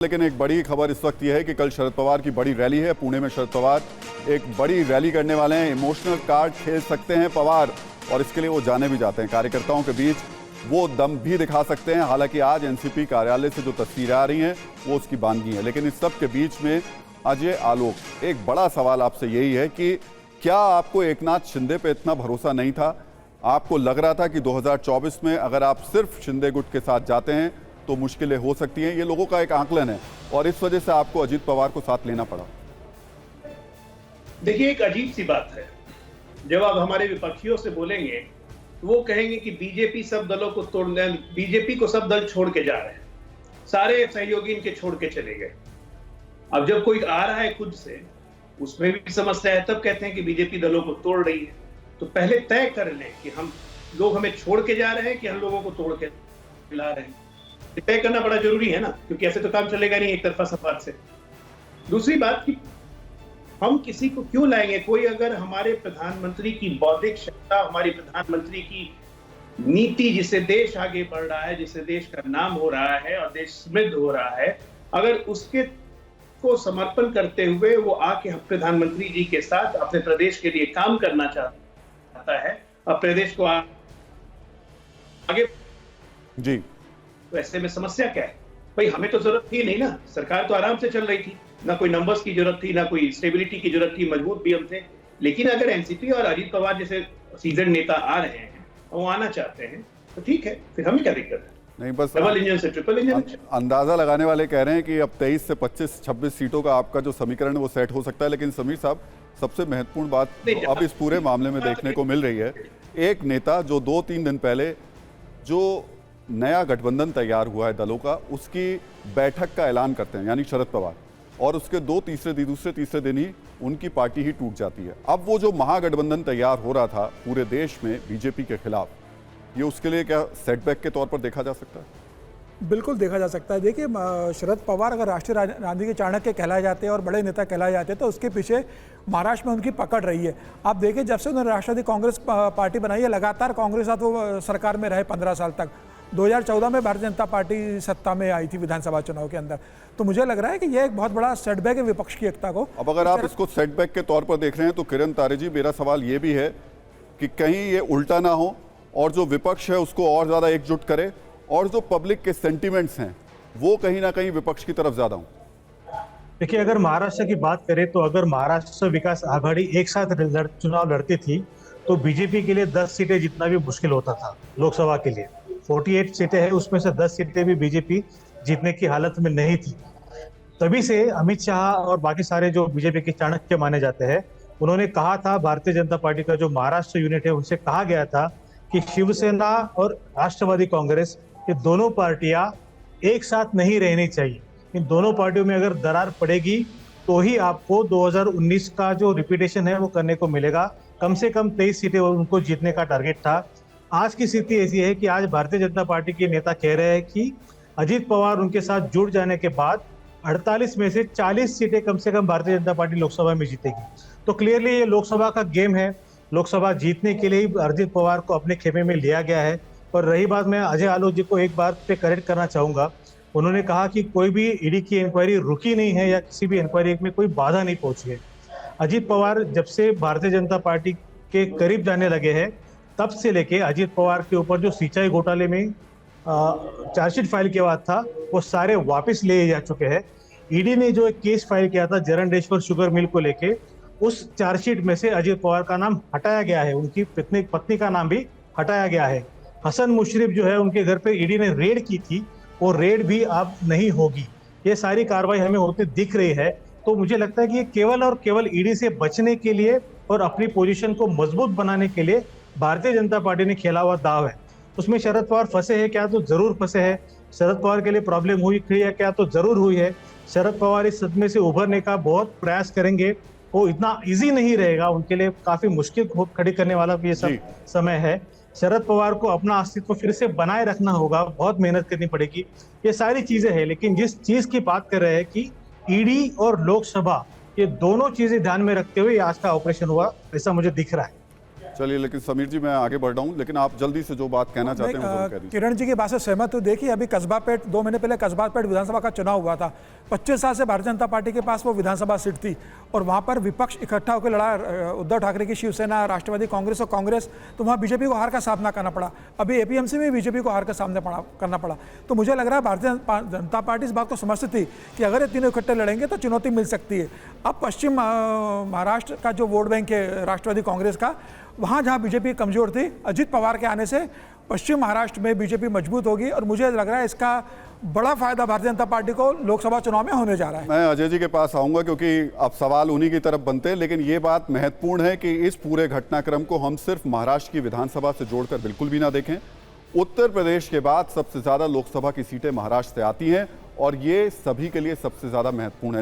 लेकिन एक बड़ी खबर इस वक्त यह है कि कल शरद पवार की बड़ी रैली है। पुणे में शरद पवार एक बड़ी रैली करने वाले हैं। इमोशनल कार्ड खेल सकते हैं पवार, और इसके लिए वो जाने भी जाते हैं। कार्यकर्ताओं के बीच वो दम भी दिखा सकते हैं। हालांकि आज एनसीपी कार्यालय से जो तस्वीरें आ रही हैं वो उसकी बानगी है। लेकिन इस सब के बीच में अजय आलोक, एक बड़ा सवाल आपसे यही है कि क्या आपको एकनाथ शिंदे पे इतना भरोसा नहीं था? आपको लग रहा था कि 2024 में अगर आप सिर्फ शिंदे गुट के साथ जाते हैं तो मुश्किलें हो सकती हैं? ये लोगों का एक आकलन है, और इस वजह से आपको अजीत पवार को साथ लेना पड़ा। देखिए, एक अजीब सी बात है, जब आप हमारे विपक्षियों से बोलेंगे तो वो कहेंगे कि बीजेपी सब दलों को तोड़ने, बीजेपी को सब दल छोड़ के जा रहे हैं, सारे सहयोगी इनके छोड़ के चले गए। अब जब कोई आ रहा है खुद से, उसमें भी समस्या है, तब कहते हैं कि बीजेपी दलों को तोड़ रही है। तो पहले तय कर लें कि हम लोग हमें छोड़ के जा रहे हैं कि हम लोगों को तोड़ के ला रहे हैं। तय करना बड़ा जरूरी है ना, क्योंकि ऐसे तो काम चलेगा नहीं एक तरफा संवाद से। दूसरी बात कि हम किसी को क्यों लाएंगे? कोई अगर हमारे प्रधानमंत्री की बौद्धिक क्षमता, हमारी प्रधानमंत्री की नीति, जिससे देश आगे बढ़ रहा है, जिससे देश का नाम हो रहा है और देश समृद्ध हो रहा है, अगर उसके को समर्पण करते हुए वो आके प्रधानमंत्री जी के साथ अपने प्रदेश के लिए काम करना चाहता है और प्रदेश को आगे जी, तो ऐसे में समस्या क्या है? भाई, हमें तो जरूरत थी नहीं ना, सरकार तो आराम से चल रही थी, ना कोई नंबर्स की जरूरत थी, ना कोई स्टेबिलिटी की जरूरत थी, मजबूत भी हम थे। लेकिन अगर एनसीपी और अजीत पवार जैसे सीजन नेता आ रहे हैं, वो आना चाहते हैं, तो ठीक है, फिर हमें क्या दिक्कत है? नहीं, बस डबल इंजन से ट्रिपल इंजन। अंदाजा लगाने वाले कह रहे हैं कि अब 23 से 25-26 सीटों का आपका जो समीकरण है वो सेट हो सकता है। लेकिन समीर साहब, सबसे महत्वपूर्ण बात जो अब इस पूरे मामले में देखने को मिल रही है, एक नेता जो 2-3 दिन पहले जो नया गठबंधन तैयार हुआ है दलों का, उसकी बैठक का ऐलान करते हैं, यानी शरद पवार, और उसके दूसरे तीसरे दिन ही उनकी पार्टी ही टूट जाती है। अब वो जो महागठबंधन तैयार हो रहा था पूरे देश में बीजेपी के खिलाफ, ये उसके लिए क्या सेटबैक के तौर पर देखा जा सकता है? बिल्कुल देखा जा सकता है। देखिए, शरद पवार अगर राष्ट्रीय राजनीति के चाणक्य कहलाए जाते हैं और बड़े नेता कहलाए जाते हैं, तो उसके पीछे महाराष्ट्र में उनकी पकड़ रही है। आप देखिए, जब से उन्होंने राष्ट्रवादी कांग्रेस पार्टी बनाई है, लगातार कांग्रेस साथ वो सरकार में रहे 15 साल तक। 2014 में भारतीय जनता पार्टी सत्ता में आई थी विधानसभा चुनाव के अंदर। तो मुझे लग रहा है कि यह एक बहुत बड़ा सेटबैक है विपक्ष की एकता को। अब अगर आप इसको सेटबैक के तौर पर देख रहे हैं तो किरण तारे जी, मेरा सवाल ये भी है कि कहीं ये उल्टा ना हो और जो विपक्ष है उसको और ज़्यादा एकजुट करे, और जो पब्लिक के सेंटिमेंट्स हैं वो कहीं ना कहीं विपक्ष की तरफ ज़्यादा हों। देखिए, अगर महाराष्ट्र की बात करें तो अगर महाराष्ट्र विकास आघाड़ी एक साथ चुनाव लड़ती थी तो बीजेपी के लिए 10 सीटें जितना भी मुश्किल होता था। लोकसभा के लिए 48 सीटें हैं, उसमें से 10 सीटें भी बीजेपी जीतने की हालत में नहीं थी। तभी से अमित शाह और बाकी सारे जो बीजेपी के चाणक्य माने जाते हैं, उन्होंने कहा था, भारतीय जनता पार्टी का जो महाराष्ट्र यूनिट है उनसे कहा गया था कि शिवसेना और राष्ट्रवादी कांग्रेस, ये दोनों पार्टियां एक साथ नहीं रहनी चाहिए। इन दोनों पार्टियों में अगर दरार पड़ेगी तो ही आपको 2019 का जो रिपीटेशन है वो करने को मिलेगा। कम से कम 23 सीटें उनको जीतने का टारगेट था। आज की स्थिति ऐसी है कि आज भारतीय जनता पार्टी के नेता कह रहे हैं कि अजीत पवार उनके साथ जुड़ जाने के बाद 48 में से 40 सीटें कम से कम भारतीय जनता पार्टी लोकसभा में जीतेगी। तो क्लियरली ये लोकसभा का गेम है। लोकसभा जीतने के लिए ही अजीत पवार को अपने खेमे में लिया गया है। और रही बात, मैं अजय आलोक जी को एक बात पे करेक्ट करना चाहूँगा। उन्होंने कहा कि कोई भी ईडी की इंक्वायरी रुकी नहीं है या किसी भी इंक्वायरी में कोई बाधा नहीं पहुंची है। अजीत पवार जब से भारतीय जनता पार्टी के करीब जाने लगे हैं, तब से लेके अजीत पवार के ऊपर जो सिंचाई घोटाले में चार्जशीट फाइल किया हुआ था वो सारे वापस ले जा चुके हैं। ईडी ने जो एक केस फाइल किया था जरंडेश्वर शुगर मिल को लेके, उस चार्जशीट में से अजीत पवार का नाम हटाया गया है, उनकी पत्नी का नाम भी हटाया गया है। हसन मुशर्रफ जो है, उनके घर पे ईडी ने रेड की थी, वो रेड भी अब नहीं होगी। ये सारी कार्रवाई हमें होते दिख रही है। तो मुझे लगता है कि ये केवल और केवल ईडी से बचने के लिए और अपनी पोजीशन को मजबूत बनाने के लिए भारतीय जनता पार्टी ने खेला हुआ दाव है। उसमें शरद पवार फंसे हैं क्या? तो जरूर फंसे हैं। शरद पवार के लिए प्रॉब्लम हुई है क्या? तो जरूर हुई है। शरद पवार इस सदमे से उभरने का बहुत प्रयास करेंगे। वो इतना इजी नहीं रहेगा, उनके लिए काफी मुश्किल खड़ी करने वाला भी ये सब समय है। शरद पवार को अपना अस्तित्व फिर से बनाए रखना होगा, बहुत मेहनत करनी पड़ेगी। ये सारी चीजें हैं, लेकिन जिस चीज की बात कर रहे हैं कि ईडी और लोकसभा, ये दोनों चीजें ध्यान में रखते हुए आज का ऑपरेशन हुआ, ऐसा मुझे दिख रहा है। चलिए, लेकिन समीर जी मैं आगे बढ़ रहा हूँ, लेकिन आप जल्दी से जो बात कहना चाहते हैं वो जरूर कह दीजिए। किरण जी की बात से सहमत हूँ। देखिए, अभी कस्बापेट 2 महीने पहले कस्बापेट विधानसभा का चुनाव हुआ था। 25 साल से भारतीय जनता पार्टी के पास वो विधानसभा सीट थी और वहाँ पर विपक्ष इकट्ठा होकर लड़ा, उद्धव ठाकरे की शिवसेना, राष्ट्रवादी कांग्रेस और कांग्रेस, तो वहाँ बीजेपी को हार का सामना करना पड़ा। अभी एपीएमसी में बीजेपी को हार का सामना करना पड़ा। तो मुझे लग रहा है भारतीय जनता पार्टी इस बात को समझती थी कि अगर ये तीनों इकट्ठे लड़ेंगे तो चुनौती मिल सकती है। अब पश्चिम महाराष्ट्र का जो वोट बैंक है राष्ट्रवादी कांग्रेस का, वहाँ जहाँ बीजेपी कमजोर थी, अजित पवार के आने से पश्चिम महाराष्ट्र में बीजेपी मजबूत होगी और मुझे लग रहा है इसका बड़ा फायदा भारतीय जनता पार्टी को लोकसभा चुनाव में होने जा रहा है। मैं अजय जी के पास आऊंगा क्योंकि अब सवाल उन्हीं की तरफ बनते हैं, लेकिन ये बात महत्वपूर्ण है कि इस पूरे घटनाक्रम को हम सिर्फ महाराष्ट्र की विधानसभा से जोड़कर बिल्कुल भी ना देखें। उत्तर प्रदेश के बाद सबसे ज्यादा लोकसभा की सीटें महाराष्ट्र से आती हैं और ये सभी के लिए सबसे ज्यादा महत्वपूर्ण है।